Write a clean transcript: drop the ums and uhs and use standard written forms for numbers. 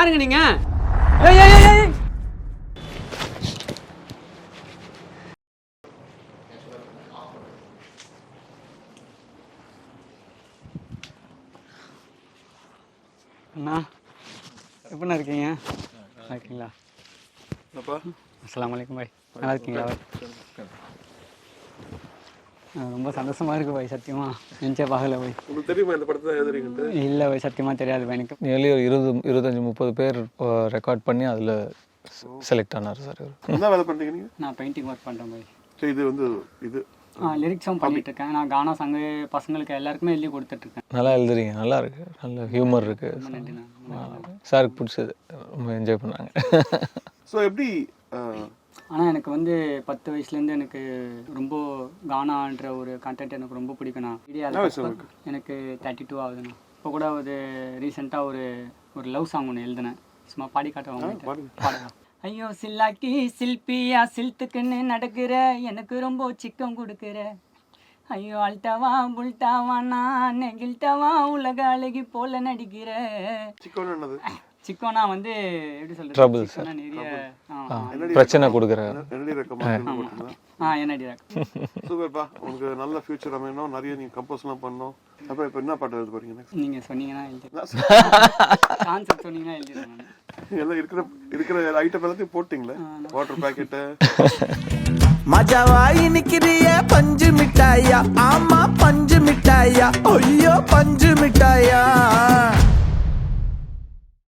யாருங்க நீங்க? ஏய் ஏய் ஏய் ஏய் அண்ணா எப்படிண்ணா இருக்கீங்க? நல்லா இருக்கீங்களா? அஸ்ஸலாமு அலைக்கும் பாய். நல்லா இருக்கீங்களா பாய்? ரொம்ப சந்தோஷமா இருக்கு பாய். சத்தியமா நினச்சே பார்க்கல பாய். உங்களுக்கு தெரியுமா இந்த படத்தை எழுதுறீங்கன்ட்டு? இல்லை பாய், சத்தியமா தெரியாது பாய் எனக்கு. நியர்லி ஒரு 25-30 பேர் ரெக்கார்ட் பண்ணி அதில் செலக்ட் ஆனார் சார். என்ன வேலை பண்ணுறீங்க நீங்கள்? நான் பெயிண்டிங் ஒர்க் பண்ணுறேன் பாய். சரி, இது வந்து இது லிரிக்ஸும் பண்ணிட்டு இருக்கேன். நான் கானா சங்கு பசங்களுக்கு எல்லாருக்குமே எழுதி கொடுத்துட்ருக்கேன். நல்லா எழுதுறீங்க, நல்லா இருக்கு, நல்ல ஹியூமர் இருக்கு. சாருக்கு பிடிச்சது, ரொம்ப என்ஜாய் பண்ணாங்க. ஸோ எப்படி? ஆனால் எனக்கு வந்து 10 வயசுலேருந்து எனக்கு ரொம்ப கானான்ற ஒரு கண்டென்ட் எனக்கு ரொம்ப பிடிக்கும்ண்ணா. எனக்கு 32 ஆகுதுண்ணா. இப்போ கூட ஒரு ரீசெண்டாக ஒரு லவ் சாங் ஒன்று எழுதினேன். சும்மா பாடி காட்டுவாங்க. பாடுங்க. ஐயோ சில்லாக்கி சில்பியா சில்த்துக்குன்னு நடக்கிற, எனக்கு ரொம்ப சிக்கம் கொடுக்குற. ஐயோ அல்டாவா புல்டாவா நான் நெகிழ்டாவா உலக அழகி போல நடிக்கிற. சிக்கோனா வந்து எப்படி சொல்றது? ட்ரபிள் சார், நிறைய பிரச்சனை கொடுக்குற. என்னடி சூப்பர்ப்பா. உங்களுக்கு நல்ல ஃபியூச்சர் அமையணும், நிறைய நீங்கள் கம்போஸ்லாம் பண்ணணும். அப்புறம் இப்போ என்ன பாட்டு எழுத போறீங்க? நீங்கள் சொன்னீங்கன்னா எழுதிடலாம். கான்செப்ட் சொன்னீங்கன்னா எழுதிடுவேன். எல்லாம் இருக்கிற ஐட்டம் எல்லாத்தையும் போட்டிங்களே, வாட்டர் பேக்கெட்டு. மஜாவாய் நிக்கிறிய பஞ்சு மிட்டாயா, ஆமா பஞ்சு மிட்டாயா, ஐயோ பஞ்சு